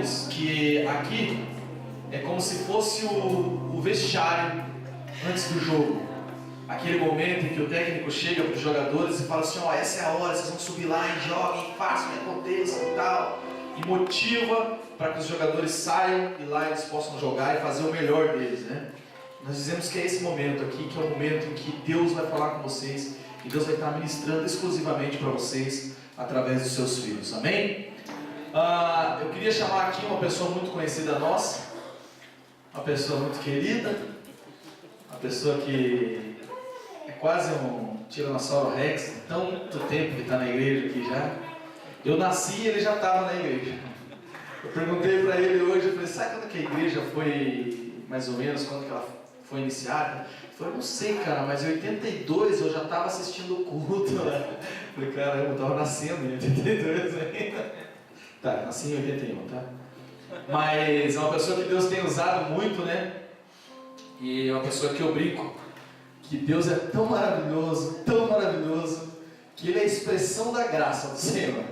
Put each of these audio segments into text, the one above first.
queridos, que aqui é como se fosse o vestiário antes do jogo. Aquele momento em que o técnico chega para os jogadores e fala assim: ó, essa é a hora, vocês vão subir lá e joguem, façam, aconteçam e tal. E motiva para que os jogadores saiam e lá eles possam jogar e fazer o melhor deles, né? Nós dizemos que é esse momento aqui, que é o momento em que Deus vai falar com vocês, e Deus vai estar ministrando exclusivamente para vocês através dos seus filhos, amém? Eu queria chamar aqui uma pessoa muito conhecida nossa, uma pessoa muito querida, uma pessoa que é quase um Tiranossauro Rex, de tanto tempo que está na igreja aqui já. Eu nasci e ele já estava na igreja. Eu perguntei para ele hoje, eu falei: sabe quando que a igreja foi, mais ou menos, quando que ela foi iniciada? Ele falou: não sei, cara, mas em 82 eu já estava assistindo o culto lá. Eu falei: caramba, eu estava nascendo em 82 ainda. Tá, nasci em 81, tá? Mas é uma pessoa que Deus tem usado muito, né? E é uma pessoa que eu brinco que Deus é tão maravilhoso, que Ele é a expressão da graça do Senhor.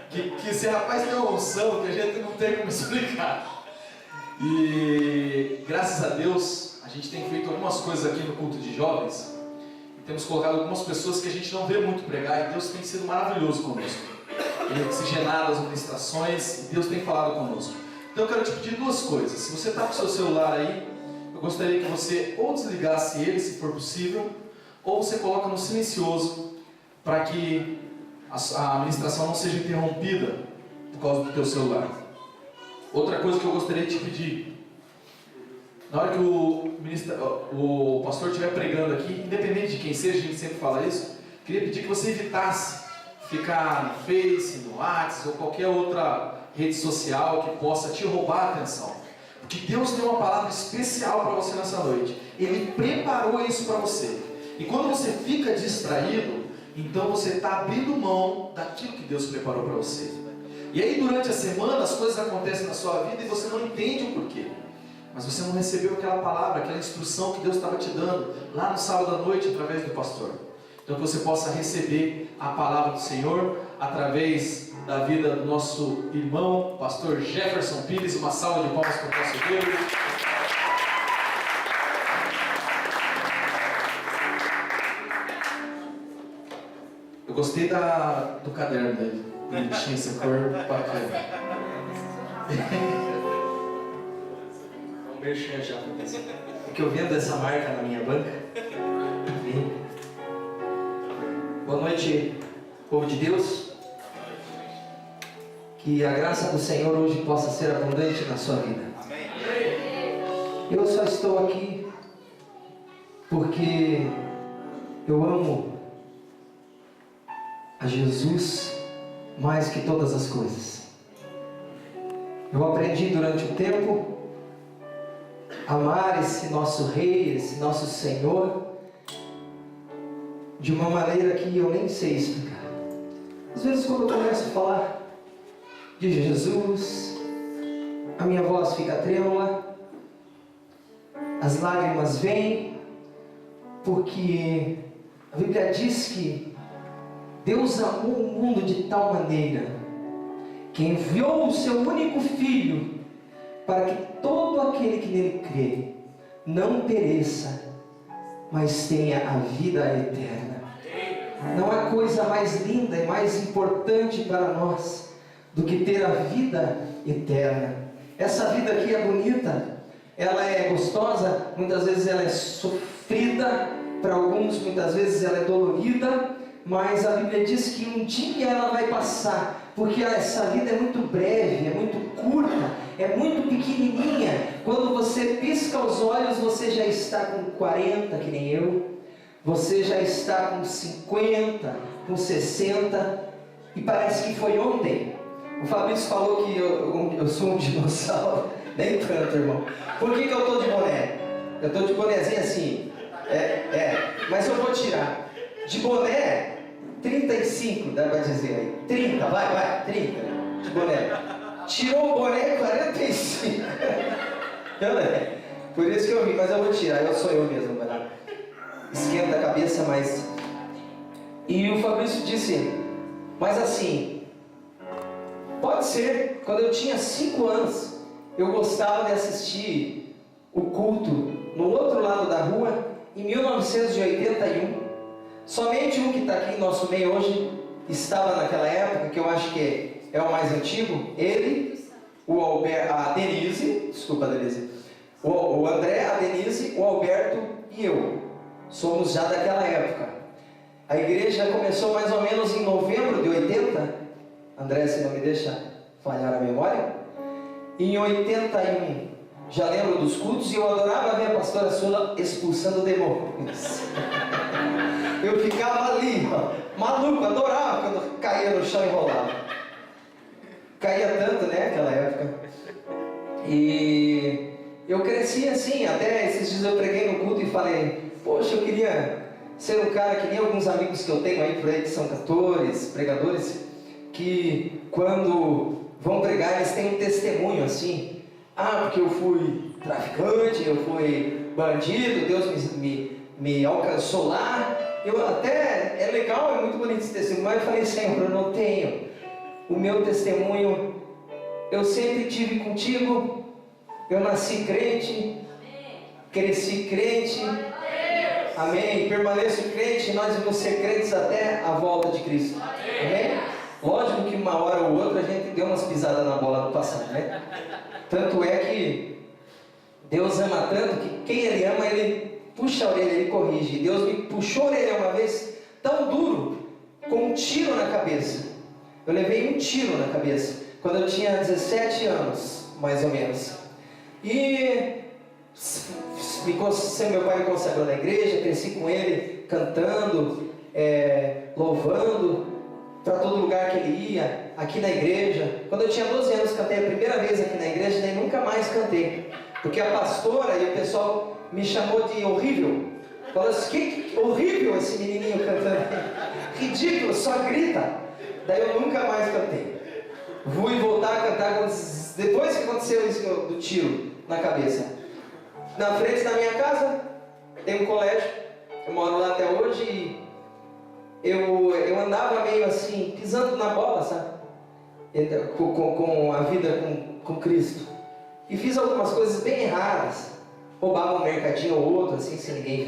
Que esse rapaz tem uma unção que a gente não tem como explicar. E graças a Deus, a gente tem feito algumas coisas aqui no culto de jovens. E temos colocado algumas pessoas que a gente não vê muito pregar, e Deus tem sido maravilhoso conosco. Ele tem oxigenado as ministrações, e Deus tem falado conosco. Então eu quero te pedir duas coisas. Se você está com o seu celular aí, eu gostaria que você ou desligasse ele, se for possível, ou você coloca no silencioso, para que a ministração não seja interrompida por causa do teu celular. Outra coisa que eu gostaria de te pedir: na hora que o pastor estiver pregando aqui, independente de quem seja, a gente sempre fala isso, queria pedir que você evitasse ficar no Face, no WhatsApp ou qualquer outra rede social que possa te roubar a atenção. Porque Deus tem uma palavra especial para você nessa noite. Ele preparou isso para você. E quando você fica distraído, então você está abrindo mão daquilo que Deus preparou para você. E aí durante a semana as coisas acontecem na sua vida e você não entende o porquê. Mas você não recebeu aquela palavra, aquela instrução que Deus estava te dando lá no sábado à noite através do pastor. Então que você possa receber a palavra do Senhor através da vida do nosso irmão, pastor Jefferson Pires. Uma salva de palmas para o nosso Deus. Eu gostei do caderno dele. Ele tinha essa cor bacana. Um merchan já. Porque eu vendo essa marca na minha banca. Boa noite, povo de Deus. Que a graça do Senhor hoje possa ser abundante na sua vida. Amém. Eu só estou aqui porque eu amo a Jesus mais que todas as coisas. Eu aprendi durante o tempo a amar esse nosso Rei, esse nosso Senhor, de uma maneira que eu nem sei explicar. Às vezes quando eu começo a falar de Jesus, a minha voz fica trêmula, as lágrimas vêm, porque a Bíblia diz que Deus amou o mundo de tal maneira que enviou o seu único Filho para que todo aquele que nele crê não pereça, mas tenha a vida eterna. Não há coisa mais linda e mais importante para nós do que ter a vida eterna. Essa vida aqui é bonita, ela é gostosa, muitas vezes ela é sofrida, para alguns muitas vezes ela é dolorida, mas a Bíblia diz que um dia ela vai passar, porque essa vida é muito breve, é muito curta, é muito pequenininha. Quando você pisca os olhos, você já está com 40, que nem eu, você já está com 50, com 60, e parece que foi ontem. O Fabrício falou que eu sou um dinossauro. Nem tanto, irmão. Por que eu estou de boné? Eu estou de bonézinho assim. Mas eu vou tirar. De boné, 35, dá pra dizer aí. 30, vai, 30. De boné. Tirou o boné, 45. Por isso que eu vi, mas eu vou tirar. Eu sou eu mesmo, vai. Esquenta a cabeça, mas... E o Fabrício disse, mas assim... pode ser, quando eu tinha 5 anos, eu gostava de assistir o culto no outro lado da rua, em 1981. Somente um que está aqui em nosso meio hoje estava naquela época, que eu acho que é o mais antigo. Ele, a Denise, desculpa, Denise, o André, a Denise, o Alberto e eu. Somos já daquela época. A igreja começou mais ou menos em novembro de 80. André, se não me deixa falhar a memória. Em 81, já lembro dos cultos, e eu adorava ver a pastora Sula expulsando demônios. Eu ficava ali, ó, maluco, adorava quando caía no chão e rolava. Caía tanto, né, naquela época. E eu cresci assim, até esses dias eu preguei no culto e falei, poxa, eu queria ser um cara que nem alguns amigos que eu tenho aí por aí, que são cantores, pregadores, que quando vão pregar, eles têm um testemunho assim, porque eu fui traficante, eu fui bandido, Deus me alcançou lá. É legal, é muito bonito esse testemunho, mas eu falei, Senhor, eu não tenho. O meu testemunho, eu sempre tive contigo, eu nasci crente, cresci crente, amém, permaneço crente, nós vamos ser crentes até a volta de Cristo, amém? Lógico que uma hora ou outra a gente deu umas pisadas na bola no passado, né? Tanto é que Deus ama tanto que quem Ele ama, Ele puxa a orelha, Ele corrige. Deus me puxou a orelha uma vez tão duro, com um tiro na cabeça. Eu levei um tiro na cabeça quando eu tinha 17 anos, mais ou menos. E meu pai me consagrou na igreja, cresci com ele, cantando, louvando, para todo lugar que ele ia, aqui na igreja. Quando eu tinha 12 anos, cantei a primeira vez aqui na igreja, nem nunca mais cantei. Porque a pastora e o pessoal me chamou de horrível. Falou assim, que horrível esse menininho cantando. Ridículo, só grita. Daí eu nunca mais cantei. Fui voltar a cantar depois que aconteceu isso do tiro na cabeça. Na frente da minha casa tem um colégio, eu moro lá até hoje, e eu andava meio assim, pisando na bola, sabe? Com a vida com Cristo. E fiz algumas coisas bem erradas. Roubava um mercadinho ou outro, assim, sem ninguém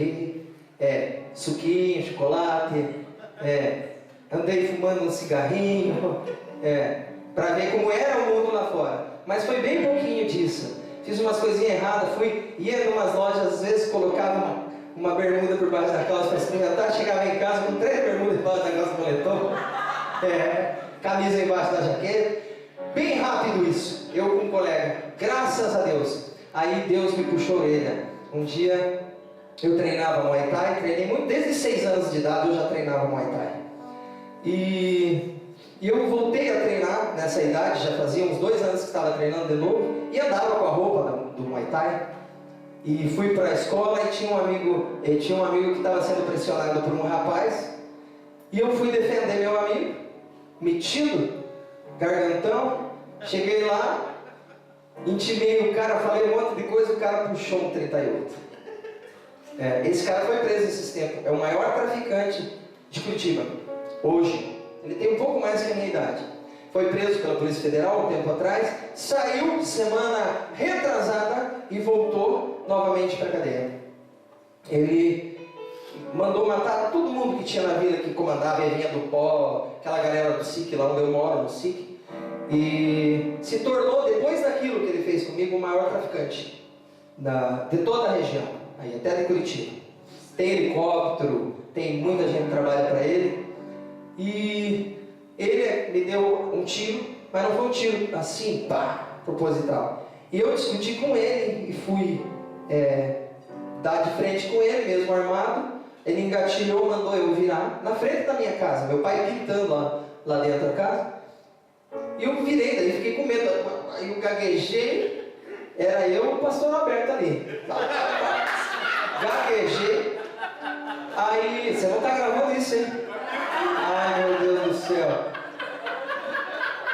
ver. Suquinho, chocolate. Andei fumando um cigarrinho. Para ver como era o mundo lá fora. Mas foi bem pouquinho disso. Fiz umas coisinhas erradas. Ia em umas lojas, às vezes colocava uma bermuda por baixo da calça para experimentar. Chegava em casa com 3 bermudas por baixo da calça do moletom. Camisa embaixo da jaqueta. Bem rápido isso. Eu com um colega. Graças a Deus. Aí Deus me puxou a orelha. Um dia eu treinava Muay Thai. Treinei muito. Desde 6 anos de idade eu já treinava Muay Thai. E eu voltei a treinar nessa idade. Já fazia uns 2 anos que estava treinando de novo. E andava com a roupa do Muay Thai. E fui para a escola e tinha um amigo que estava sendo pressionado por um rapaz. E eu fui defender meu amigo, metido, gargantão. Cheguei lá, intimei o cara, falei um monte de coisa, o cara puxou um 38. Esse cara foi preso esses tempos. É o maior traficante de Curitiba, hoje. Ele tem um pouco mais que a minha idade. Foi preso pela Polícia Federal um tempo atrás, saiu semana retrasada e voltou novamente para a cadeia. Ele mandou matar todo mundo que tinha na vila, que comandava a Evinha do Pó, aquela galera do SIC, lá onde eu moro, no SIC. E se tornou, depois daquilo que ele fez comigo, o maior traficante de toda a região, aí até de Curitiba. Tem helicóptero, tem muita gente que trabalha para ele. E ele me deu um tiro, mas não foi um tiro assim, proposital. E eu discuti com ele e fui dar de frente com ele, mesmo armado. Ele engatilhou, mandou eu virar na frente da minha casa, meu pai pintando lá dentro da casa. E eu virei, daí fiquei com medo. Aí eu gaguejei, era eu e o pastor Alberto ali. Gaguejei. Aí, você não está gravando isso, hein? Ai, meu Deus do céu.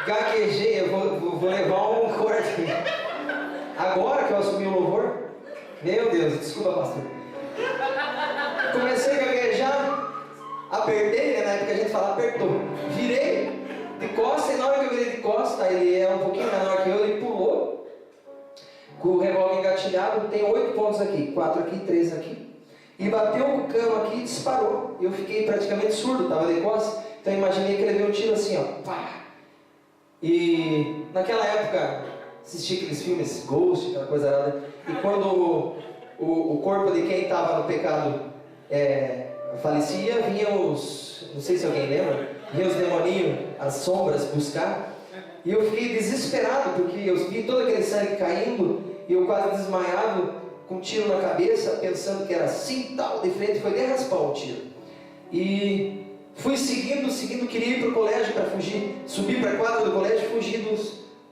Gaguejei, eu vou levar um corte. Agora que eu assumi o louvor, meu Deus, desculpa, pastor. Comecei a gaguejar, apertei, né? Na época a gente fala apertou. Virei, de costas, e na hora que eu virei de costas, ele é um pouquinho menor que eu, ele pulou, com o revólver engatilhado, tem 8 pontos aqui, 4 aqui, 3 aqui, e bateu o cano aqui e disparou. Eu fiquei praticamente surdo, estava de costas, então eu imaginei que ele deu um tiro assim, ó, pá. E naquela época, assisti aqueles filmes Ghost, aquela coisa errada, e quando o corpo de quem estava no pecado falecia, vinha os, não sei se alguém lembra, vinha os demoninhos, as sombras buscar, e eu fiquei desesperado, porque eu vi todo aquele sangue caindo, e eu quase desmaiado, com um tiro na cabeça, pensando que era assim, tal, de frente, foi de raspão o tiro. E fui seguindo, queria ir para o colégio para fugir, subir para a quadra do colégio, fugir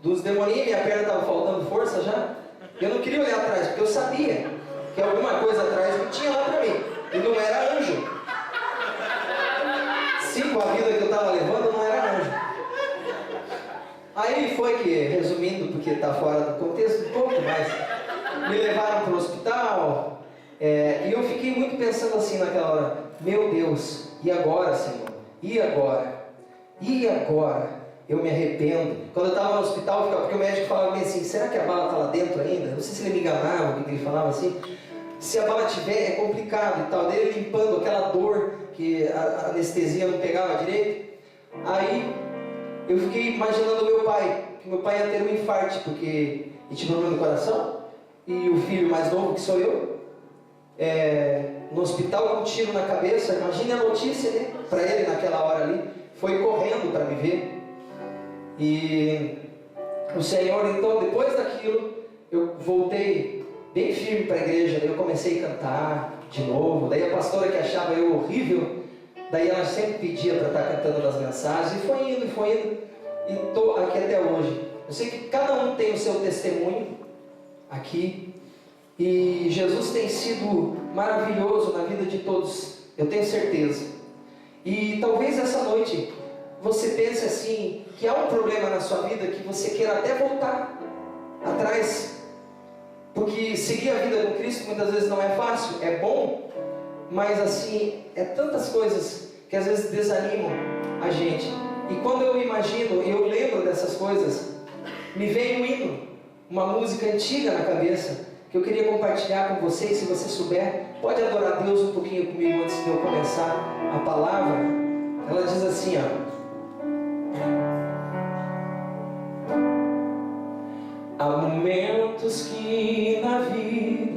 dos demoninhos, minha perna estava faltando força já, eu não queria olhar atrás, porque eu sabia que alguma coisa atrás não tinha lá para mim, e não era anjo. Sim, com a vida que eu estava levando, não era anjo. Aí foi que, resumindo, porque está fora do contexto um pouco, mas me levaram para o hospital, e eu fiquei muito pensando assim naquela hora, meu Deus, e agora, Senhor? E agora? E agora? Eu me arrependo. Quando eu estava no hospital, porque o médico falava bem assim, será que a bala está lá dentro ainda? Não sei se ele me enganava, o que ele falava assim. Se a bala tiver, é complicado e tal. Daí ele limpando aquela dor, que a anestesia não pegava direito. Aí eu fiquei imaginando meu pai, que meu pai ia ter um infarte, porque ele tinha problema no coração, e o filho mais novo, que sou eu, no hospital com um tiro na cabeça. Imagine a notícia, né? Para ele naquela hora ali, foi correndo para me ver. E o Senhor, então, depois daquilo, eu voltei bem firme para a igreja. Daí eu comecei a cantar de novo. Daí a pastora, que achava eu horrível, daí ela sempre pedia para estar cantando nas mensagens, e foi indo, e estou aqui até hoje. Eu sei que cada um tem o seu testemunho aqui, e Jesus tem sido maravilhoso na vida de todos, eu tenho certeza. E talvez essa noite você pense assim, que há um problema na sua vida, que você queira até voltar atrás, porque seguir a vida com Cristo muitas vezes não é fácil, é bom, mas assim, é tantas coisas que às vezes desanimam a gente. E quando eu imagino, eu lembro dessas coisas, me vem um hino, uma música antiga na cabeça, que eu queria compartilhar com vocês. Se você souber, pode adorar Deus um pouquinho comigo antes de eu começar a palavra. Ela diz assim, ó: há momentos que na vida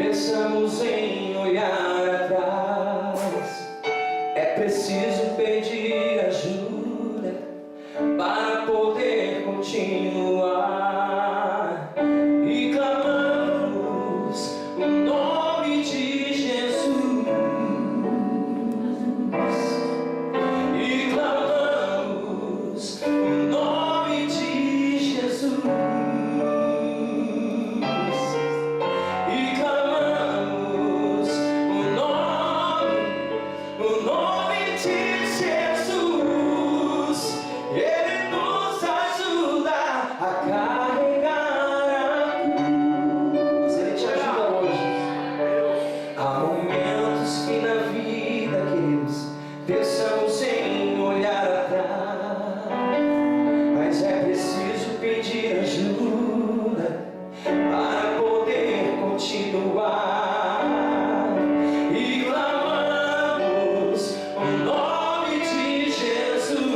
pensamos em olhar atrás, é preciso pedir ajuda para poder continuar, e clamamos o nome de Jesus, e clamamos o nome de Jesus, e clamamos o nome de Jesus. Ele nos ajuda a carregar a cruz. Ele te ajuda hoje. Há momentos que na vida, queridos, pensamos em olhar atrás, mas é preciso pedir ajuda para poder continuar, e clamamos o nome de Jesus,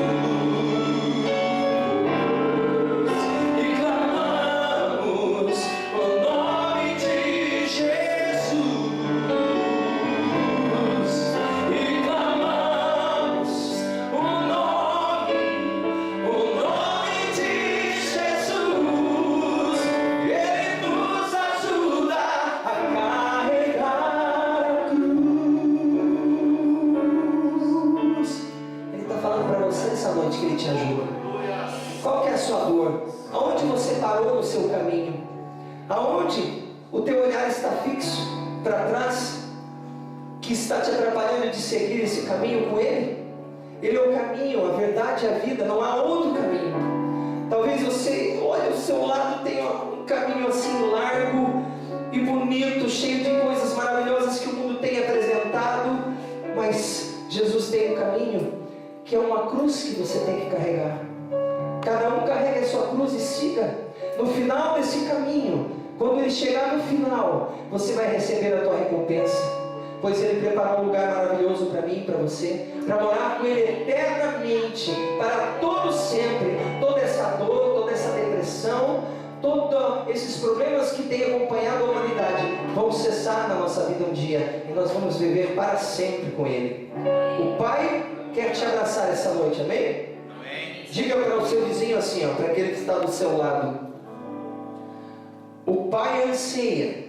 e clamamos o nome de Jesus, e clamamos o nome de Jesus. Ele nos ajuda a carregar a cruz. Ele está falando para você essa noite que Ele te ajuda. Qual que é a sua dor? Aonde você parou no seu caminho? Aonde o teu olhar está fixo para trás, que está te atrapalhando de seguir esse caminho com Ele? Ele é o caminho, a verdade e a vida, não há outro caminho. Talvez você olhe ao seu lado, tenha um caminho assim largo e bonito, cheio de coisas maravilhosas que o mundo tem apresentado, mas Jesus tem um caminho que é uma cruz que você tem que carregar. Cada um carregue a sua cruz e siga. No final desse caminho, quando ele chegar no final, você vai receber a tua recompensa. Pois Ele preparou um lugar maravilhoso para mim e para você, para morar com Ele eternamente, para todo sempre. Toda essa dor, toda essa depressão, todos esses problemas que têm acompanhado a humanidade vão cessar na nossa vida um dia, e nós vamos viver para sempre com Ele. O Pai quer te abraçar essa noite, amém? Amém. Diga para o seu vizinho assim, ó, para aquele que está do seu lado: o Pai anseia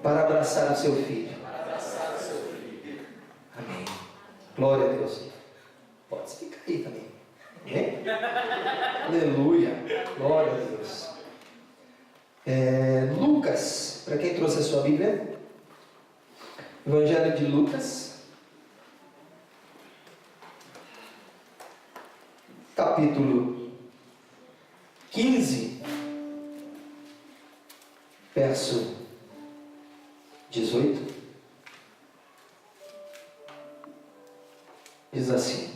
para abraçar o seu filho. Amém. Glória a Deus. Pode ficar aí também. Amém? Aleluia. Glória a Deus. Lucas, para quem trouxe a sua Bíblia, Evangelho de Lucas, capítulo 15, verso 18, diz assim: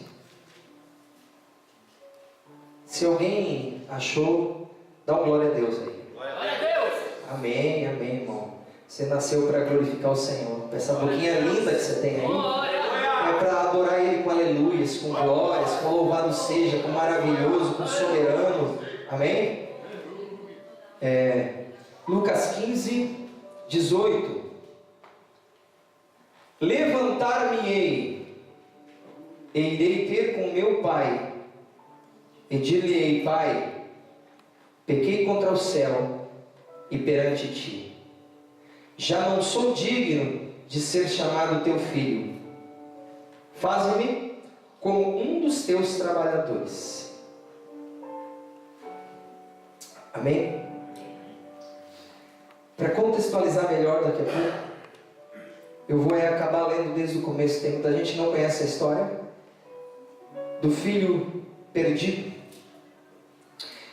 se alguém achou, dá uma glória a Deus aí. Glória a Deus. Amém, amém, irmão. Você nasceu para glorificar o Senhor. Essa boquinha linda que você tem aí é para adorar Ele com aleluias, com glórias, com louvado seja, com maravilhoso, com soberano. Amém? Lucas 15, 18. Levantar-me-ei, e irei ter com meu pai, e dir-lhe-ei: Pai, pequei contra o céu e perante ti. Já não sou digno de ser chamado teu filho. Faze-me como um dos teus trabalhadores. Amém? Para contextualizar melhor daqui a pouco, eu vou acabar lendo desde o começo. Tem muita gente que não conhece a história do filho perdido.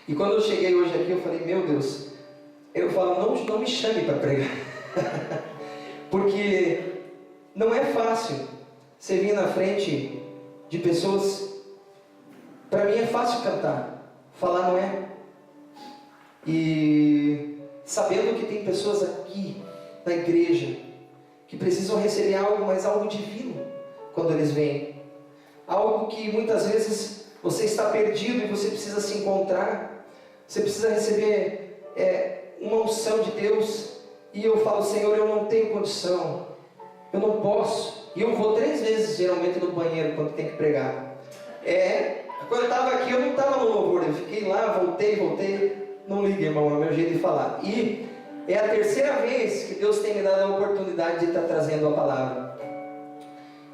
E quando eu cheguei hoje aqui, eu falei: meu Deus, eu falo, não me chame para pregar. Porque não é fácil você vir na frente de pessoas. Para mim é fácil cantar, falar não é. E sabendo que tem pessoas aqui na igreja que precisam receber algo, mas algo divino quando eles vêm. Algo que muitas vezes você está perdido e você precisa se encontrar. Você precisa receber uma unção de Deus. E eu falo: Senhor, eu não tenho condição, eu não posso. E eu vou 3 vezes geralmente no banheiro quando tem que pregar. Quando eu estava aqui, eu não estava no louvor, eu fiquei lá, voltei. Não liga, irmão, é o meu jeito de falar. E é a 3ª vez que Deus tem me dado a oportunidade de estar trazendo a palavra.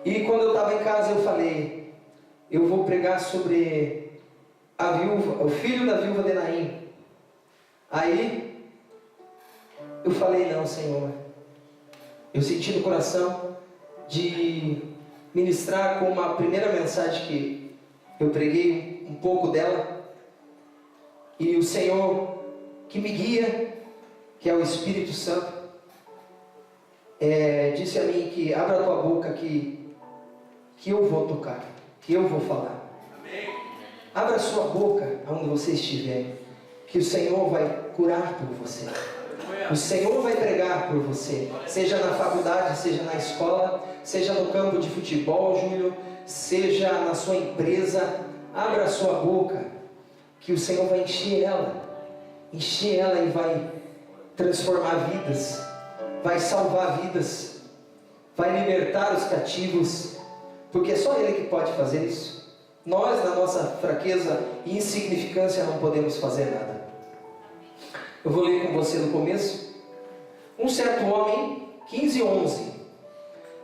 E quando eu estava em casa, eu falei: eu vou pregar sobre a viúva, o filho da viúva de Naim. Aí eu falei: não, Senhor, eu senti no coração de ministrar com uma primeira mensagem que eu preguei um pouco dela. E o Senhor que me guia, que é o Espírito Santo, disse a mim que abra a tua boca que eu vou tocar, que eu vou falar. Amém. Abra a sua boca aonde você estiver, que o Senhor vai curar por você. O Senhor vai pregar por você, seja na faculdade, seja na escola, seja no campo de futebol, Júlio, seja na sua empresa. Abra a sua boca, que o Senhor vai encher ela e vai transformar vidas, vai salvar vidas, vai libertar os cativos, porque é só Ele que pode fazer isso. Nós, na nossa fraqueza e insignificância, não podemos fazer nada. Eu vou ler com você no começo. Um certo homem, 15:11,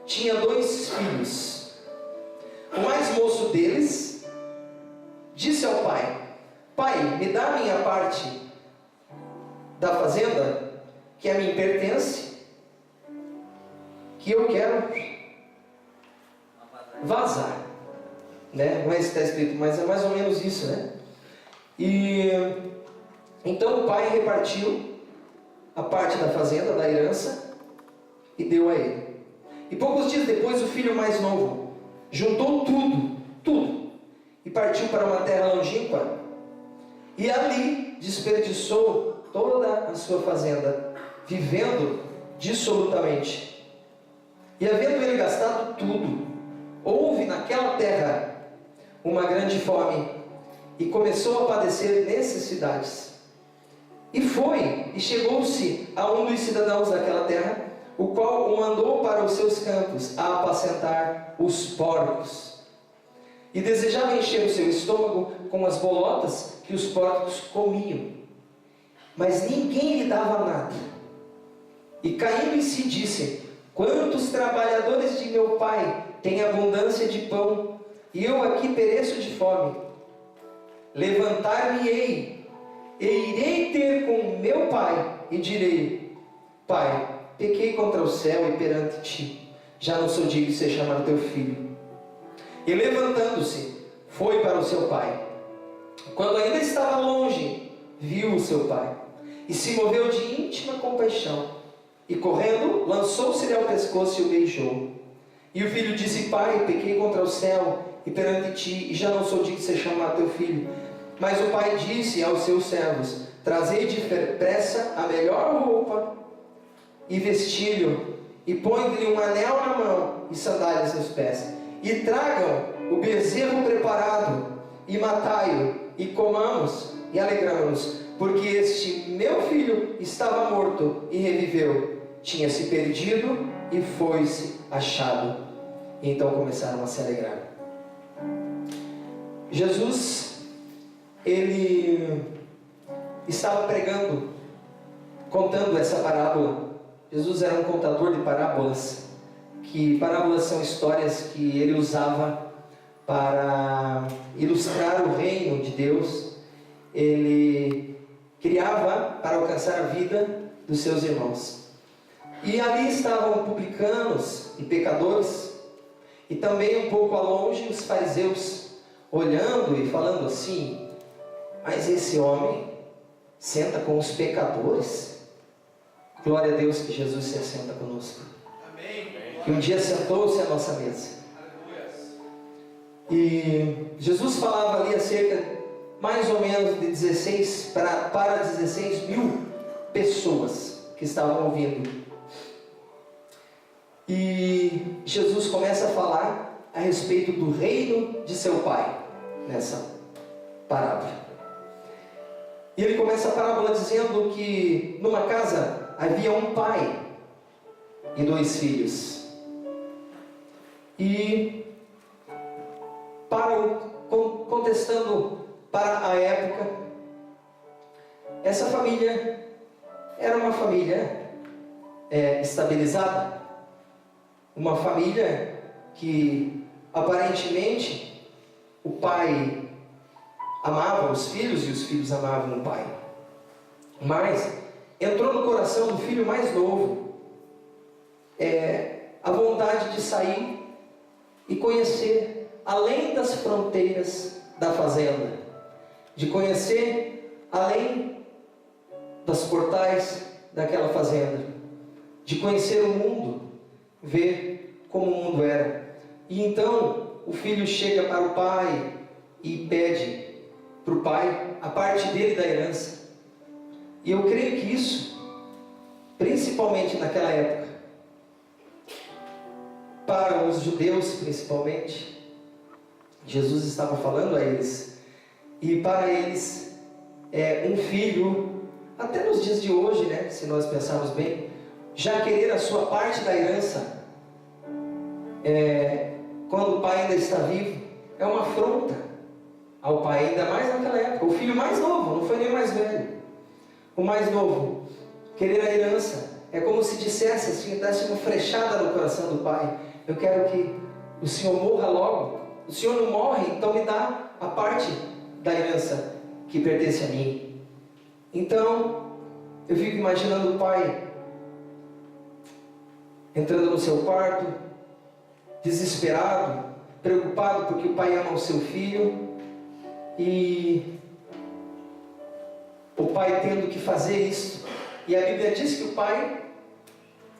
tinha 2 filhos. O mais moço deles disse ao pai: Pai, me dá a minha parte da fazenda, que a mim pertence, que eu quero vazar. Né? Não é isso que está escrito, mas é mais ou menos isso, né? E então o pai repartiu a parte da fazenda, da herança, e deu a ele. E poucos dias depois, o filho mais novo juntou tudo, e partiu para uma terra longínqua, e ali desperdiçou toda a sua fazenda, vivendo dissolutamente. E havendo ele gastado tudo, houve naquela terra uma grande fome, e começou a padecer necessidades. E foi, e chegou-se a um dos cidadãos daquela terra, o qual o mandou para os seus campos a apacentar os porcos. E desejava encher o seu estômago com as bolotas que os porcos comiam. Mas ninguém lhe dava nada. E caindo em si disse: quantos trabalhadores de meu pai têm abundância de pão, e eu aqui pereço de fome. Levantar-me-ei, e irei ter com meu pai, e direi: Pai, pequei contra o céu e perante ti, já não sou digno de ser chamado teu filho. E levantando-se, foi para o seu pai. Quando ainda estava longe, viu o seu pai, e se moveu de íntima compaixão, e correndo, lançou-se-lhe ao pescoço e o beijou. E o filho disse: Pai, pequei contra o céu e perante ti, e já não sou digno de ser chamado teu filho. Mas o pai disse aos seus servos: trazei depressa a melhor roupa, e vestilho, e põe-lhe um anel na mão, e sandálias nos pés. E tragam o bezerro preparado, e matai-o, e comamos, e alegramos-nos, porque este meu filho estava morto, e reviveu, tinha se perdido, e foi-se achado. E então começaram a se alegrar. Jesus, ele estava pregando, contando essa parábola. Jesus era um contador de parábolas, que parábolas são histórias que ele usava para ilustrar o reino de Deus. Ele criava para alcançar a vida dos seus irmãos. E ali estavam publicanos e pecadores, e também um pouco a longe os fariseus, olhando e falando assim: mas esse homem senta com os pecadores? Glória a Deus que Jesus se assenta conosco. Amém. Que um dia sentou-se à nossa mesa. E Jesus falava ali acerca mais ou menos de 16 para 16 mil pessoas que estavam ouvindo. E Jesus começa a falar a respeito do reino de seu pai nessa parábola. E ele começa a parábola dizendo que numa casa havia um pai e 2 filhos. E contestando para a época, essa família era uma família estabilizada, uma família que aparentemente o pai amava os filhos e os filhos amavam o pai. Mas entrou no coração do filho mais novo a vontade de sair e conhecer além das fronteiras da fazenda, de conhecer além das portais daquela fazenda, de conhecer o mundo, ver como o mundo era. E então o filho chega para o pai e pede para o pai a parte dele da herança. E eu creio que isso, principalmente naquela época, para os judeus principalmente, Jesus estava falando a eles, e para eles um filho, até nos dias de hoje, né, se nós pensarmos bem, já querer a sua parte da herança, quando o pai ainda está vivo, é uma afronta ao pai, ainda mais naquela época. O filho mais novo, não foi nem mais velho, o mais novo, querer a herança, é como se dissesse assim, desse uma frechada no coração do pai: eu quero que o senhor morra logo, o senhor não morre, então me dá a parte da herança que pertence a mim. Então, eu fico imaginando o pai entrando no seu quarto, desesperado, preocupado porque o pai ama o seu filho, e o pai tendo que fazer isso. E a Bíblia diz que o pai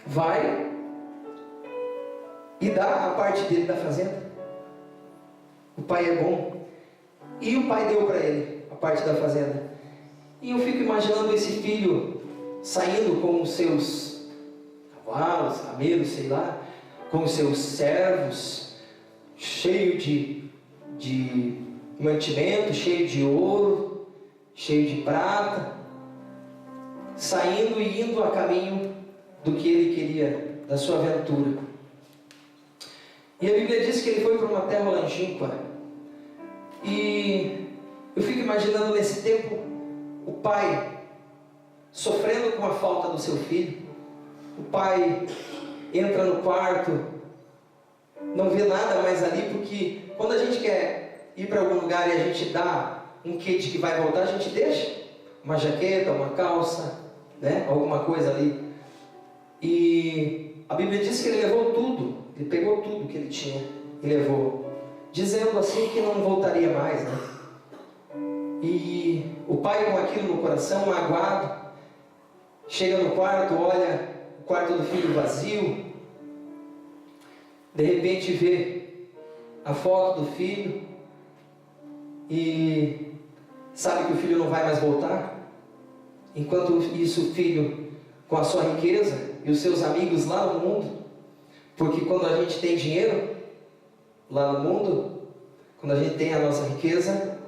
vai e dá a parte dele da fazenda. o pai é bom. E o pai deu para ele a parte da fazenda. E eu fico imaginando esse filho saindo com os seus cavalos, camelos, sei lá, com os seus servos, cheio de mantimento, cheio de ouro, cheio de prata, saindo e indo a caminho do que ele queria, da sua aventura. E a Bíblia diz que ele foi para uma terra longínqua. E eu fico imaginando nesse tempo o pai sofrendo com a falta do seu filho. O pai entra no quarto, não vê nada mais ali, porque quando a gente quer ir para algum lugar e a gente dá um kit que vai voltar, a gente deixa uma jaqueta, uma calça, né? Alguma coisa ali. E a Bíblia diz que ele levou tudo, ele pegou tudo que ele tinha e levou, dizendo assim que não voltaria mais, né? E o pai, com aquilo no coração, magoado, chega no quarto, olha o quarto do filho vazio, de repente vê a foto do filho e sabe que o filho não vai mais voltar. Enquanto isso, o filho, com a sua riqueza e os seus amigos lá no mundo, porque quando a gente tem dinheiro lá no mundo, quando a gente tem a nossa riqueza,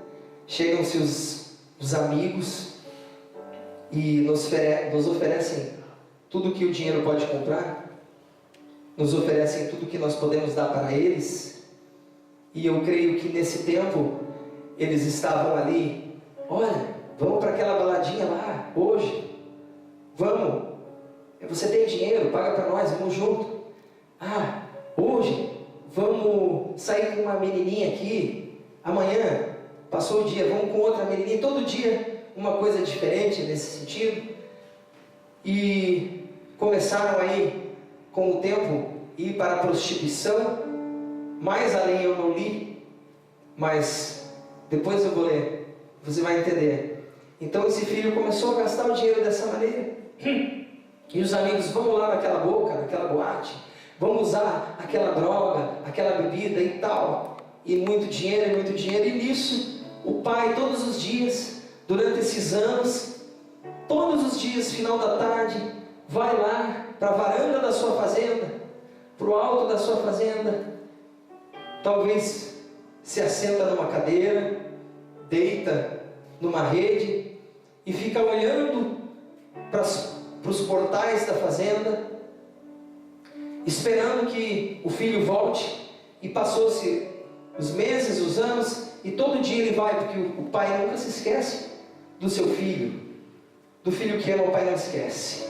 chegam-se os amigos e nos oferecem tudo que o dinheiro pode comprar, nos oferecem tudo que nós podemos dar para eles. E eu creio que nesse tempo eles estavam ali, olha, vamos para aquela baladinha lá hoje, vamos, você tem dinheiro, paga para nós, vamos junto. Ah, hoje vamos sair com uma menininha aqui, amanhã passou o dia, vamos com outra menininha, todo dia uma coisa diferente nesse sentido. E começaram aí com o tempo ir para a prostituição. Mais além eu não li, mas depois eu vou ler, você vai entender. Então esse filho começou a gastar o dinheiro dessa maneira. E os amigos, vamos lá naquela boca, naquela boate, vamos usar aquela droga, aquela bebida e tal. E muito dinheiro, e nisso o pai todos os dias, durante esses anos, todos os dias, final da tarde, vai lá para a varanda da sua fazenda, para o alto da sua fazenda, talvez se assenta numa cadeira, deita numa rede e fica olhando para os portais da fazenda, esperando que o filho volte. E passou-se os meses, os anos, e todo dia ele vai, porque o pai nunca se esquece do seu filho, do filho que ama, o pai não esquece.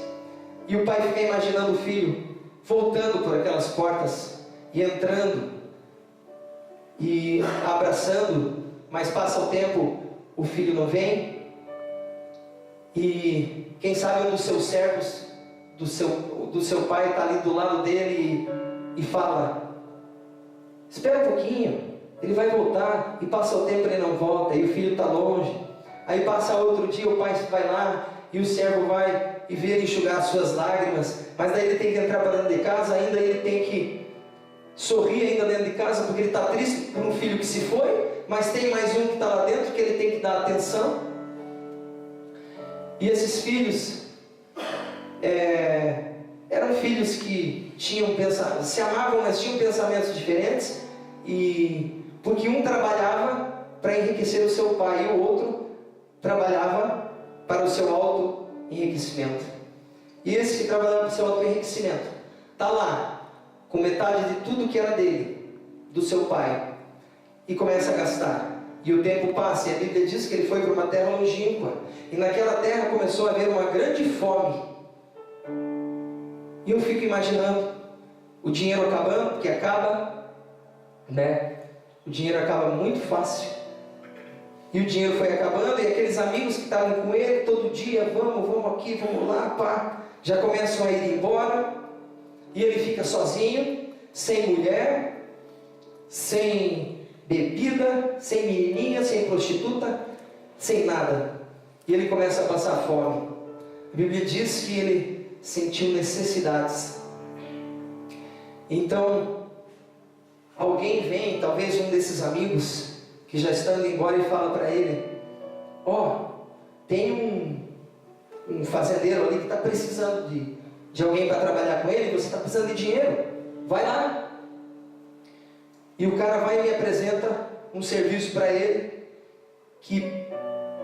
E o pai fica imaginando o filho voltando por aquelas portas e entrando e abraçando, mas passa o tempo, o filho não vem. E quem sabe um dos seus servos, do seu pai, está ali do lado dele e fala, espera um pouquinho, ele vai voltar. E passa o tempo, ele não volta, e o filho está longe. Aí passa outro dia, o pai vai lá e o servo vai e vê ele enxugar as suas lágrimas, mas daí ele tem que entrar para dentro de casa, ainda ele tem que sorrir ainda dentro de casa, porque ele está triste por um filho que se foi, mas tem mais um que está lá dentro que ele tem que dar atenção. E esses filhos eram filhos que se amavam, mas tinham pensamentos diferentes, e porque um trabalhava para enriquecer o seu pai e o outro trabalhava para o seu auto-enriquecimento. E esse que trabalhava para o seu auto-enriquecimento está lá com metade de tudo que era dele, do seu pai, e começa a gastar. E o tempo passa, e a Bíblia diz que ele foi para uma terra longínqua, e naquela terra começou a haver uma grande fome. E eu fico imaginando o dinheiro acabando, porque acaba, né? O dinheiro acaba muito fácil. E o dinheiro foi acabando, e aqueles amigos que estavam com ele todo dia, vamos aqui, vamos lá, pá, já começam a ir embora, e ele fica sozinho, sem mulher, sem bebida, sem menininha, sem prostituta, sem nada. E ele começa a passar fome. A Bíblia diz que ele sentiu necessidades. Então, alguém vem, talvez um desses amigos que já estão indo embora, e fala para ele: tem um fazendeiro ali que está precisando de alguém para trabalhar com ele, você está precisando de dinheiro, vai lá. E o cara vai e me apresenta um serviço para ele, que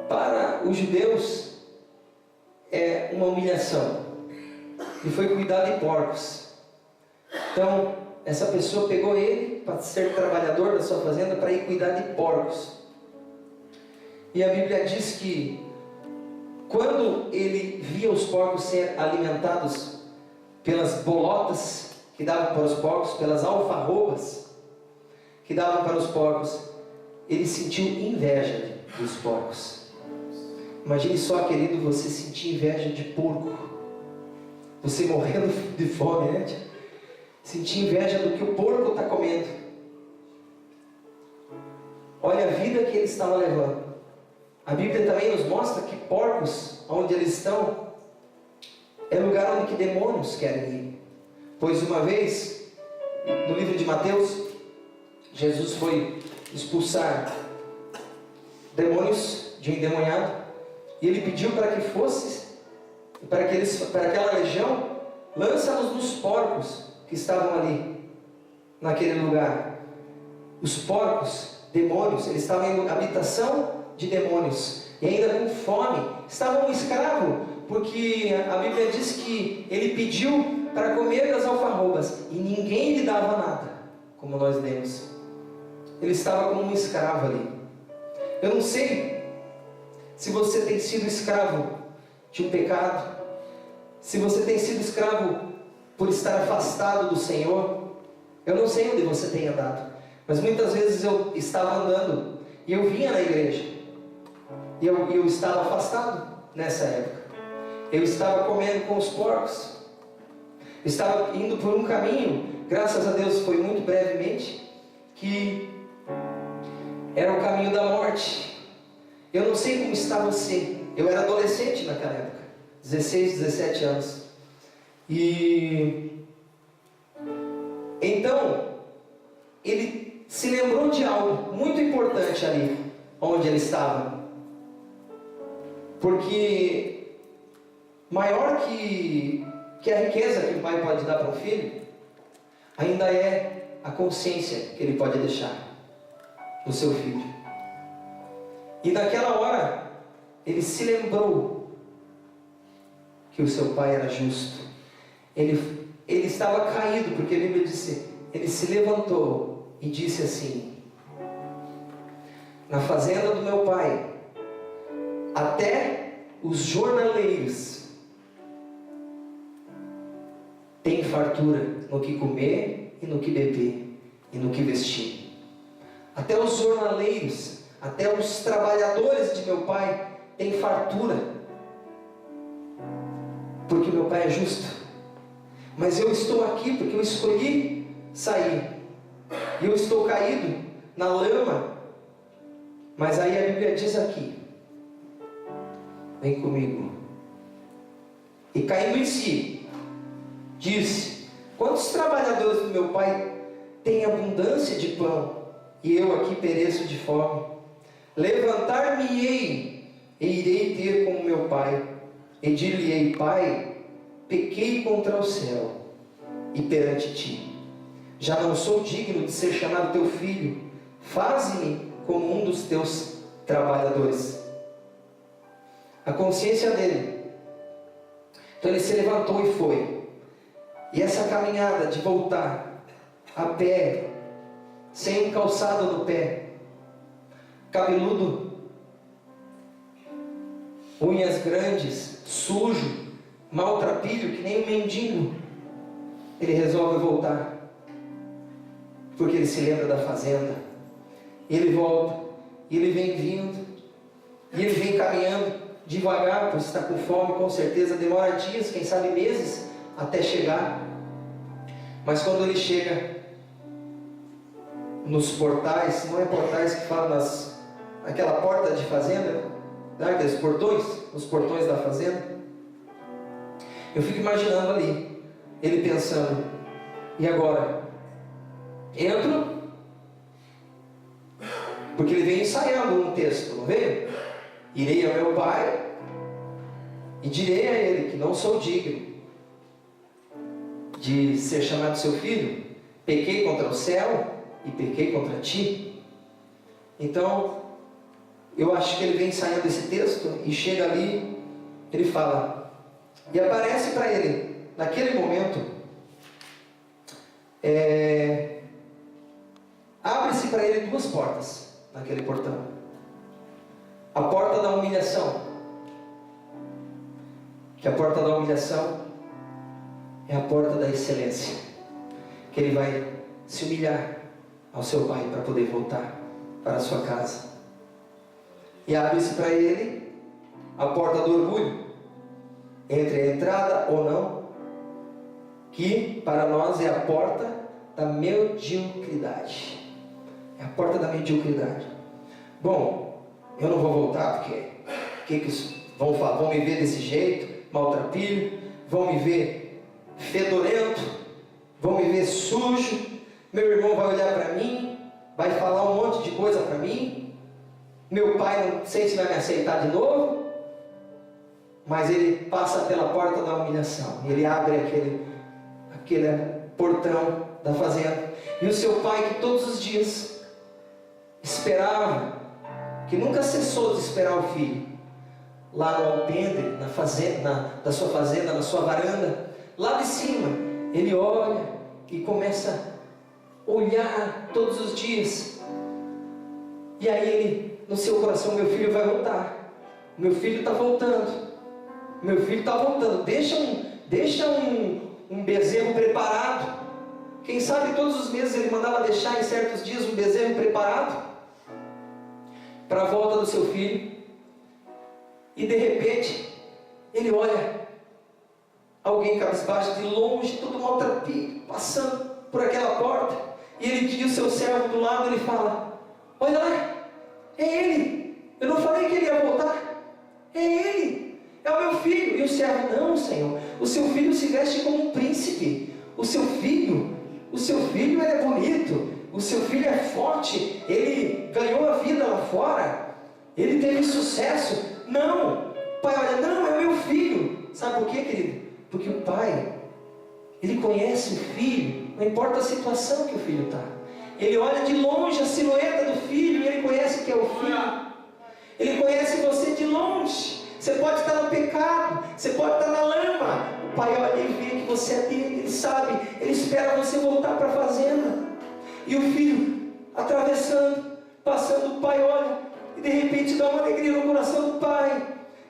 para os judeus é uma humilhação, e foi cuidar de porcos. Então essa pessoa pegou ele para ser trabalhador da sua fazenda, para ir cuidar de porcos. E a Bíblia diz que quando ele via os porcos ser alimentados pelas bolotas que davam para os porcos, pelas alfarrobas que davam para os porcos, ele sentiu inveja dos porcos. Imagine só, querido, você sentir inveja de porco, você morrendo de fome, né? Sentir inveja do que o porco está comendo. Olha a vida que ele estava levando. A Bíblia também nos mostra que porcos, onde eles estão, é lugar onde que demônios querem ir. Pois uma vez, no livro de Mateus, Jesus foi expulsar demônios de um endemoniado, e ele pediu para que fosse, para aquela legião, lança-nos nos porcos que estavam ali, naquele lugar. Os porcos, demônios, eles estavam em habitação de demônios, e ainda com fome, estavam um escravo, porque a Bíblia diz que ele pediu para comer das alfarrobas, e ninguém lhe dava nada, como nós lemos. Ele estava como um escravo ali. Eu não sei se você tem sido escravo de um pecado, se você tem sido escravo por estar afastado do Senhor. Eu não sei onde você tem andado, mas muitas vezes eu estava andando e eu vinha na igreja, e eu estava afastado nessa época. Eu estava comendo com os porcos, estava indo por um caminho, graças a Deus foi muito brevemente, que era o caminho da morte. Eu não sei como está você. Eu era adolescente naquela época, 16, 17 anos. E então ele se lembrou de algo muito importante ali onde ele estava, porque maior que a riqueza que o pai pode dar para um filho, ainda é a consciência que ele pode deixar no seu filho. E naquela hora ele se lembrou que o seu pai era justo. Ele estava caído, porque a Bíblia disse, ele se levantou e disse assim: na fazenda do meu pai, até os jornaleiros têm fartura no que comer e no que beber e no que vestir. Até os jornaleiros, até os trabalhadores de meu pai têm fartura, porque meu pai é justo. Mas eu estou aqui porque eu escolhi sair, e eu estou caído na lama. Mas aí a Bíblia diz aqui, vem comigo, e caindo em si, disse: quantos trabalhadores do meu pai têm abundância de pão, e eu aqui pereço de fome? Levantar-me-ei e irei ter com o meu pai, e dir-lhe-ei: pai, pequei contra o céu e perante ti, já não sou digno de ser chamado teu filho, faze-me como um dos teus trabalhadores. A consciência dele. Então ele se levantou e foi. E essa caminhada de voltar a pé, sem um calçado no pé, cabeludo, unhas grandes, sujo, maltrapilho, que nem um mendigo, ele resolve voltar, porque ele se lembra da fazenda. Ele volta, e ele vem vindo, e ele vem caminhando devagar, pois está com fome, com certeza demora dias, quem sabe meses, até chegar. Mas quando ele chega nos portais, não é portais que falam aquela porta de fazenda, né, aqueles portões, os portões da fazenda, eu fico imaginando ali, ele pensando: e agora? Entro Porque ele vem ensaiando um texto, não veio? Irei ao meu pai e direi a ele que não sou digno de ser chamado seu filho. Pequei contra o céu e pequei contra ti. Então, eu acho que ele vem ensaiando esse texto e chega ali, ele fala, e aparece para ele, naquele momento, abre-se para ele duas portas, naquele portão. A porta da humilhação, que a porta da humilhação é a porta da excelência, que ele vai se humilhar ao seu pai para poder voltar para a sua casa. E abre-se para ele a porta do orgulho, entre a entrada ou não, que para nós é a porta da mediocridade. É a porta da mediocridade. Bom, eu não vou voltar porque vão me ver desse jeito, maltrapilho, vão me ver fedorento, vão me ver sujo, meu irmão vai olhar para mim, vai falar um monte de coisa para mim, meu pai não sei se vai me aceitar de novo. Mas ele passa pela porta da humilhação, ele abre aquele portão da fazenda, e o seu pai, que todos os dias esperava, que nunca cessou de esperar o filho, lá no alpendre, na fazenda, da sua fazenda, na sua varanda, lá de cima, ele olha e começa a olhar todos os dias, e aí ele, no seu coração, meu filho vai voltar, meu filho está voltando, meu filho está voltando, deixa um bezerro preparado. Quem sabe todos os meses ele mandava deixar em certos dias um bezerro preparado para a volta do seu filho. E de repente ele olha alguém cabisbaixo de longe, todo maltrapilho, passando por aquela porta, e ele diz o seu servo do lado, ele fala, olha lá, é ele, eu não falei que ele ia voltar, é ele, é o meu filho. E o servo, não, Senhor, o seu filho se veste como um príncipe, o seu filho ele é bonito, o seu filho é forte, ele ganhou a vida lá fora, ele teve sucesso. Não, o pai olha, não, é meu filho. Sabe por quê, querido? Porque o pai, ele conhece o filho, não importa a situação que o filho está, ele olha de longe a silhueta do filho e ele conhece que é o filho. Ele conhece você de longe. Você pode estar no pecado, você pode estar na lama, o pai olha e vê que você é dele, ele sabe, ele espera você voltar para a fazenda. E o filho atravessando, passando, o pai olha e de repente dá uma alegria no coração do pai,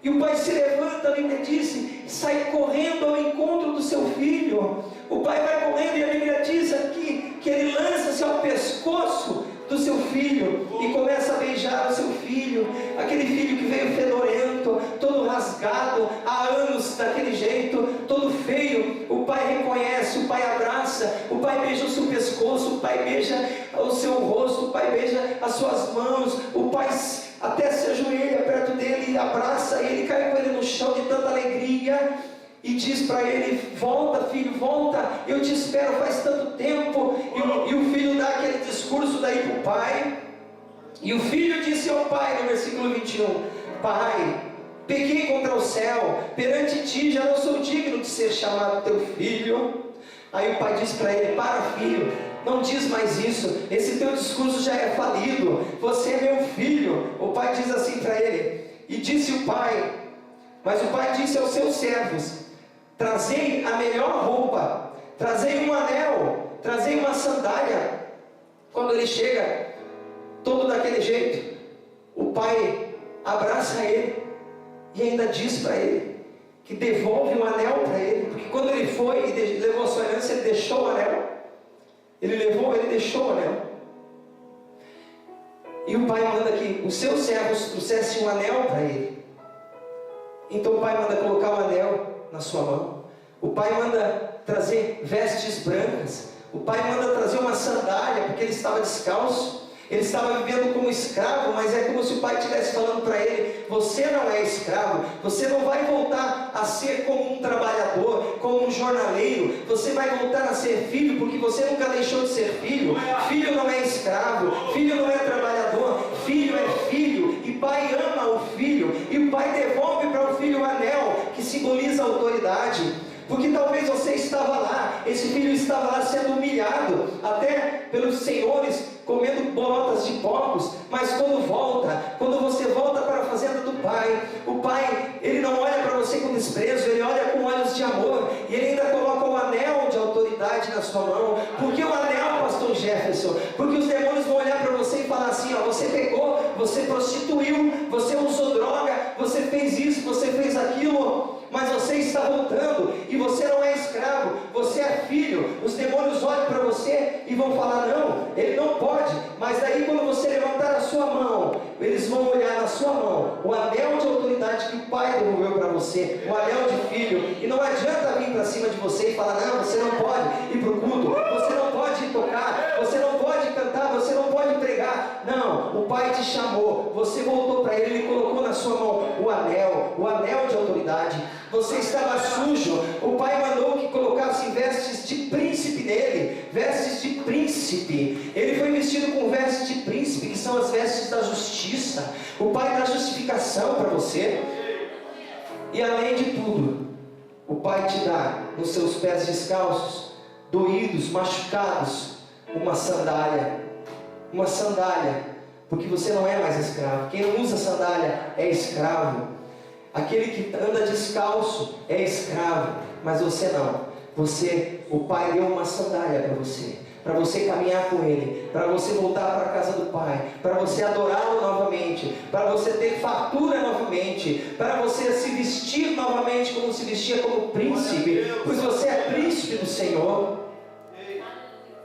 e o pai se levanta, a Bíblia diz, e sai correndo ao encontro do seu filho. O pai vai correndo, e a Bíblia diz aqui que ele lança-se ao pescoço do seu filho e começa a beijar o seu filho, aquele filho que veio fedorento, todo rasgado, há anos daquele jeito, todo feio. O pai reconhece, o pai abraça, o pai beija o seu pescoço, o pai beija o seu rosto, o pai beija as suas mãos, o pai até se ajoelha perto dele e abraça, e ele cai com ele no chão de tanta alegria e diz para ele, volta filho, volta, eu te espero faz tanto tempo. E o filho dá aquele discurso daí para o pai, e o filho disse ao pai no versículo 21, pai, pequei contra o céu, perante ti já não sou digno de ser chamado teu filho. Aí o pai diz para ele, para filho, não diz mais isso, esse teu discurso já é falido, você é meu filho. O pai diz assim para ele, e disse o pai, mas o pai disse aos seus servos, trazei a melhor roupa, trazei um anel, trazei uma sandália. Quando ele chega, todo daquele jeito, o pai abraça ele, e ainda diz para ele, que devolve um anel para ele, porque quando ele foi e levou a sua herança, ele deixou o anel, ele deixou o anel, e o pai manda que os seus servos trouxessem um anel para ele. Então o pai manda colocar o anel na sua mão, o pai manda trazer vestes brancas, o pai manda trazer uma sandália, porque ele estava descalço, ele estava vivendo como escravo, mas é como se o pai estivesse falando para ele, você não é escravo, você não vai voltar a ser como um trabalhador, como um jornaleiro, você vai voltar a ser filho, porque você nunca deixou de ser filho. Filho não é escravo, filho não é trabalhador, estava lá sendo humilhado, até pelos senhores, comendo bolotas de porcos. Mas quando você volta para a fazenda do Pai, o Pai, Ele não olha para você com desprezo, Ele olha com olhos de amor, e Ele ainda coloca o anel de autoridade na sua mão. Por que o anel, pastor Jefferson? Porque os demônios vão olhar para você e falar assim, ó, você pecou, você prostituiu, você usou droga, você fez isso, você fez aquilo, mas você está voltando, e você não é escravo, você é filho. Os demônios olham para você e vão falar, não, ele não pode. Mas daí quando você levantar a sua mão, eles vão olhar na sua mão o anel de autoridade que o Pai devolveu para você, o anel de filho. E não adianta vir para cima de você e falar, não, você não pode ir para o culto, você não pode ir tocar, você não pode cantar, você não pode pregar. Não, o Pai te chamou, você voltou para Ele, Ele colocou na sua mão o anel de autoridade. Você estava sujo, o Pai mandou que colocasse vestes de príncipe nele, vestes de príncipe. Ele foi vestido com vestes de príncipe, que são as vestes da justiça. O Pai dá justificação para você. E além de tudo, o Pai te dá nos seus pés descalços, doídos, machucados, uma sandália, porque você não é mais escravo. Quem não usa sandália é escravo. Aquele que anda descalço é escravo, mas você não. O Pai deu uma sandália para você caminhar com Ele, para você voltar para a casa do Pai, para você adorá-lo novamente, para você ter fartura novamente, para você se vestir novamente como se vestia como príncipe, pois você é príncipe do Senhor.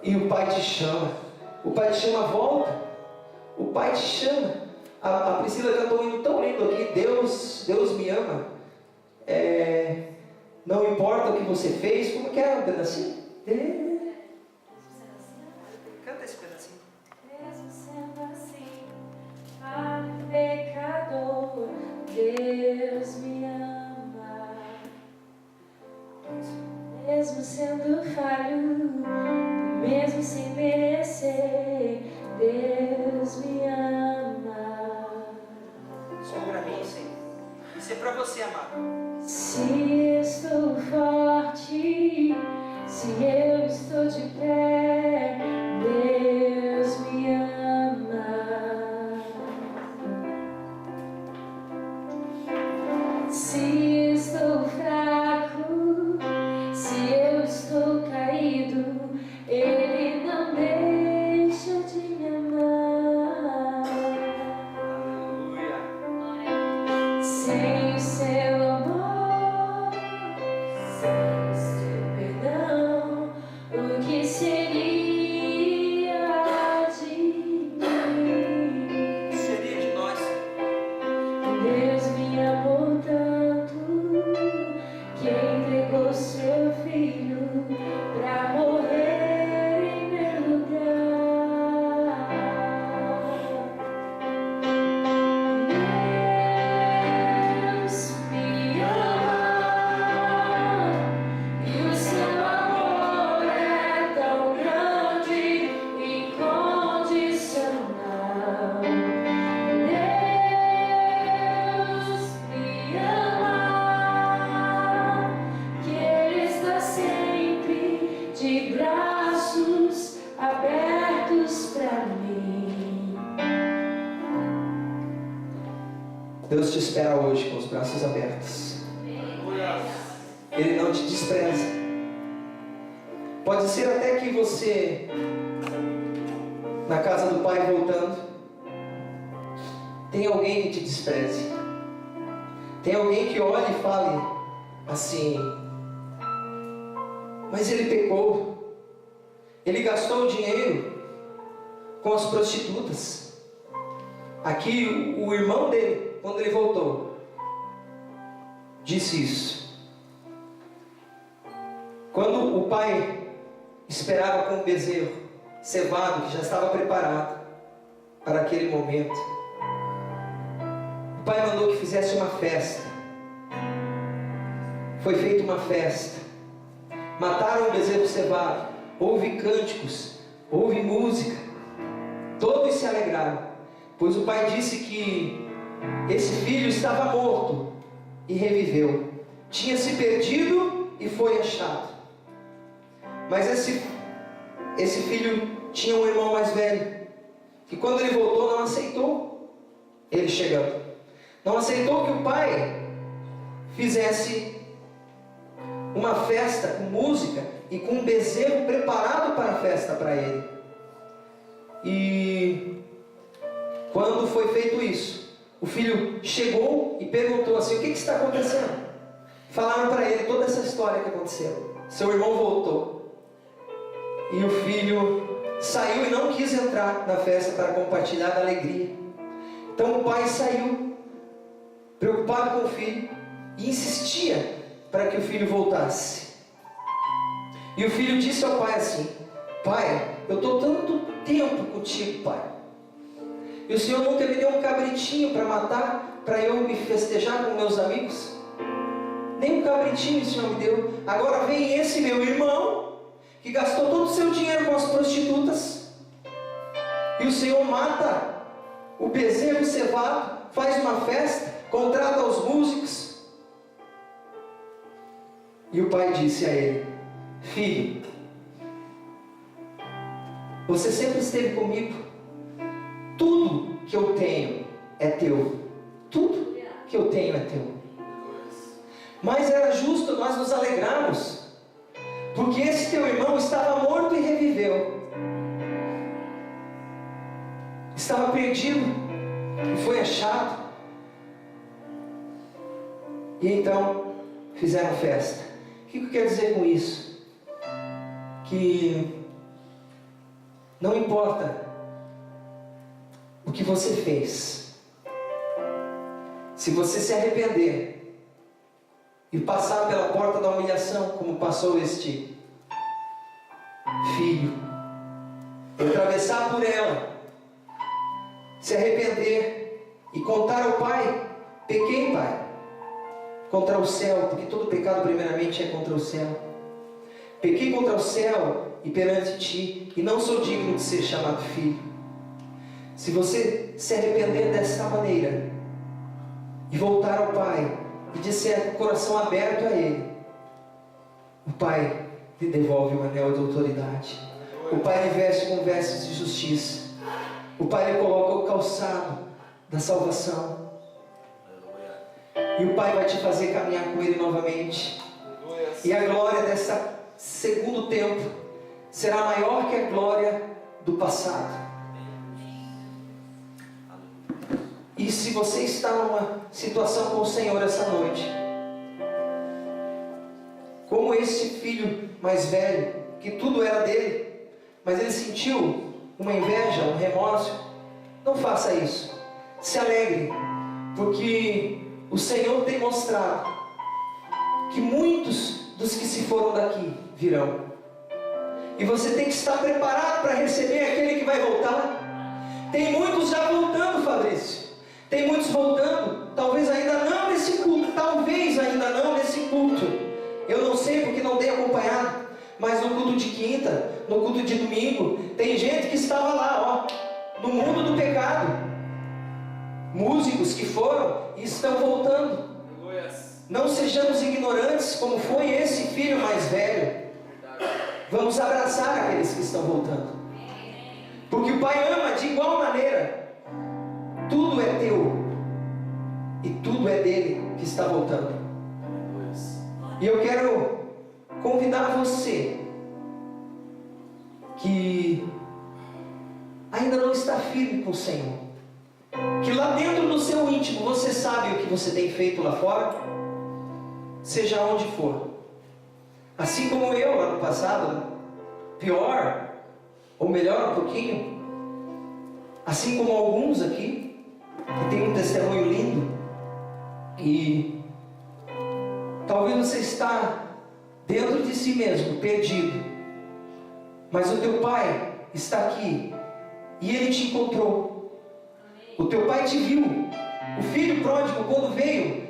E o Pai te chama, volta, o Pai te chama. A Priscila cantou um hino tão lindo aqui, Deus me ama, não importa o que você fez. Como que é um pedacinho? Canta esse pedacinho. Mesmo sendo assim, pecador, Deus me ama. Mesmo sendo falho, mesmo sem merecer, Deus me ama. Só para mim, Senhor. Isso é para você, amado. Se estou forte, se eu estou de pé, Deus me ama. Se estou fraco, se eu estou caído, Ele não deixa de me amar. Aleluia. Sem o seu amor, sem o seu perdão, o que seria de mim? Seria de nós. Deus me amou tanto que entregou seu filho para morrer em meu lugar. Deus me ama e o seu amor é tão grande e incondicional. Deus me ama, que Ele está sempre de braços abertos para mim. Deus te espera hoje com os braços abertos. Ele não te despreza. Pode ser até que você, na casa do Pai voltando, tem alguém que te despreze. Tem alguém que olhe e fale assim, mas ele pecou, ele gastou o dinheiro com as prostitutas. Aqui o irmão dele, quando ele voltou, disse isso. Quando o pai esperava com um bezerro cevado, que já estava preparado para aquele momento, o pai mandou que fizesse uma festa. Foi feita uma festa. Mataram o bezerro cevado. Houve cânticos, houve música. Todos se alegraram, pois o pai disse que esse filho estava morto e reviveu. Tinha se perdido e foi achado. Mas esse filho tinha um irmão mais velho, que quando ele voltou não aceitou ele chegando. Não aceitou que o pai fizesse uma festa com música e com um bezerro preparado para a festa para ele. E quando foi feito isso, o filho chegou e perguntou assim: o que está acontecendo? Falaram para ele toda essa história que aconteceu. Seu irmão voltou. E o filho saiu e não quis entrar na festa para compartilhar da alegria. Então o pai saiu, preocupado com o filho, e insistia para que o filho voltasse. E o filho disse ao pai assim: pai, eu estou tanto tempo contigo, pai, e o senhor nunca me deu um cabritinho para matar, para eu me festejar com meus amigos? Nem um cabritinho o senhor me deu. Agora vem esse meu irmão, que gastou todo o seu dinheiro com as prostitutas, e o senhor mata o bezerro cevado, faz uma festa, contrata os músicos. E o pai disse a ele: filho, você sempre esteve comigo, tudo que eu tenho é teu, tudo que eu tenho é teu. Mas era justo nós nos alegrarmos, porque esse teu irmão estava morto e reviveu, estava perdido e foi achado. E então fizeram festa. O que eu quero dizer com isso? Que não importa o que você fez, se você se arrepender e passar pela porta da humilhação, como passou este filho, atravessar por ela, se arrepender e contar ao pai: pequei, pai, contra o céu, porque todo pecado primeiramente é contra o céu. Pequei contra o céu e perante ti, e não sou digno de ser chamado filho. Se você se arrepender dessa maneira e voltar ao pai e disser com o coração aberto a ele, o pai lhe devolve o anel de autoridade. O pai lhe veste com vestes de justiça. O pai lhe coloca o calçado da salvação. E o pai vai te fazer caminhar com ele novamente. E a glória desse segundo tempo será maior que a glória do passado. E se você está numa situação com o Senhor essa noite, como esse filho mais velho, que tudo era dele, mas ele sentiu uma inveja, um remorso, não faça isso. Se alegre, porque o Senhor tem mostrado que muitos dos que se foram daqui virão. E você tem que estar preparado para receber aquele que vai voltar. Tem muitos já voltando, Fabrício. Tem muitos voltando, talvez ainda não nesse culto, talvez ainda não nesse culto. Eu não sei porque não tenho acompanhado, mas no culto de quinta, no culto de domingo, tem gente que estava lá, ó, no mundo do pecado. Músicos que foram e estão voltando. Não sejamos ignorantes como foi esse filho mais velho. Vamos abraçar aqueles que estão voltando, porque o Pai ama de igual maneira. Tudo é teu e tudo é dele que está voltando. E eu quero convidar você que ainda não está firme com o Senhor, que lá dentro do seu íntimo você sabe o que você tem feito lá fora, seja onde for, assim como eu ano passado, pior ou melhor um pouquinho, assim como alguns aqui que tem um testemunho lindo. E talvez você está dentro de si mesmo, perdido, mas o teu pai está aqui e ele te encontrou. O teu pai te viu. O filho pródigo, quando veio,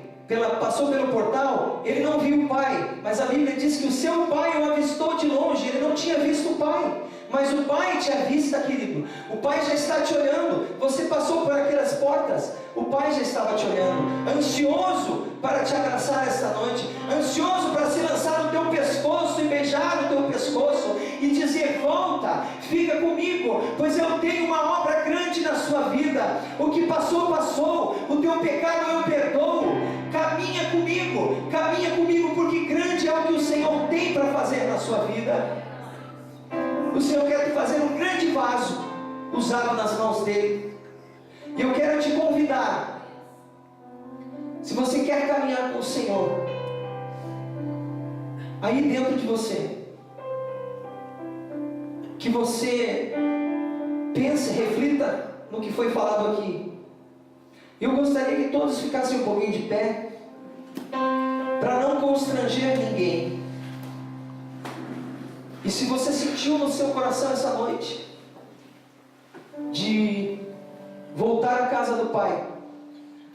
passou pelo portal, ele não viu o pai, mas a Bíblia diz que o seu pai o avistou de longe. Ele não tinha visto o pai, mas o pai te avista, querido. querido. O Pai já está te olhando. Você passou por aquelas portas, o Pai já estava te olhando, ansioso para te abraçar esta noite, ansioso para se lançar no teu pescoço e beijar o teu pescoço e dizer: volta, fica comigo, pois eu tenho uma obra grande na sua vida. O que passou, passou. O teu pecado eu perdoo. Caminha comigo, porque grande é o que o Senhor tem para fazer na sua vida. O Senhor quer te fazer um grande vaso, usado nas mãos dele. E eu quero te convidar, se você quer caminhar com o Senhor, aí dentro de você, que você pense, reflita no que foi falado aqui. Eu gostaria que todos ficassem um pouquinho de pé, para não constranger ninguém. E se você sentiu no seu coração essa noite de voltar à casa do Pai,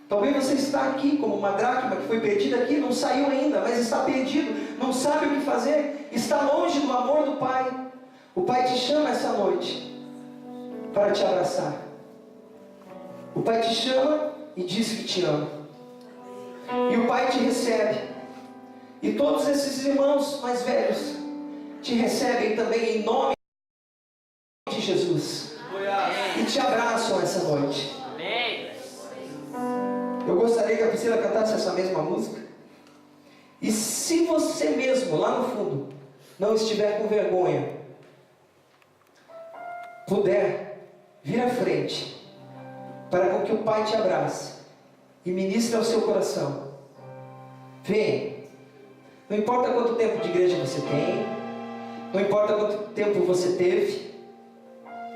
talvez você está aqui como uma dracma que foi perdida aqui, não saiu ainda, mas está perdido, não sabe o que fazer, está longe do amor do Pai. O Pai te chama essa noite para te abraçar. O Pai te chama e diz que te ama. E o Pai te recebe. E todos esses irmãos mais velhos te recebem também em nome de Jesus. E te abraçam essa noite. Eu gostaria que a Priscila cantasse essa mesma música. E se você mesmo, lá no fundo, não estiver com vergonha, puder vir à frente, para que o Pai te abrace e ministre ao seu coração. Vem. Não importa quanto tempo de igreja você tem, não importa quanto tempo você teve,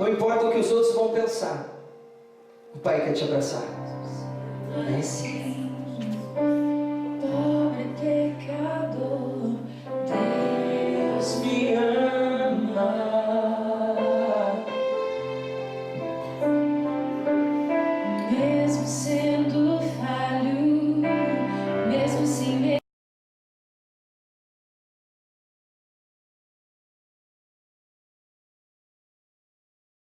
não importa o que os outros vão pensar, o Pai quer te abraçar. Assim, pobre pecador, Deus me ama. Mesmo sem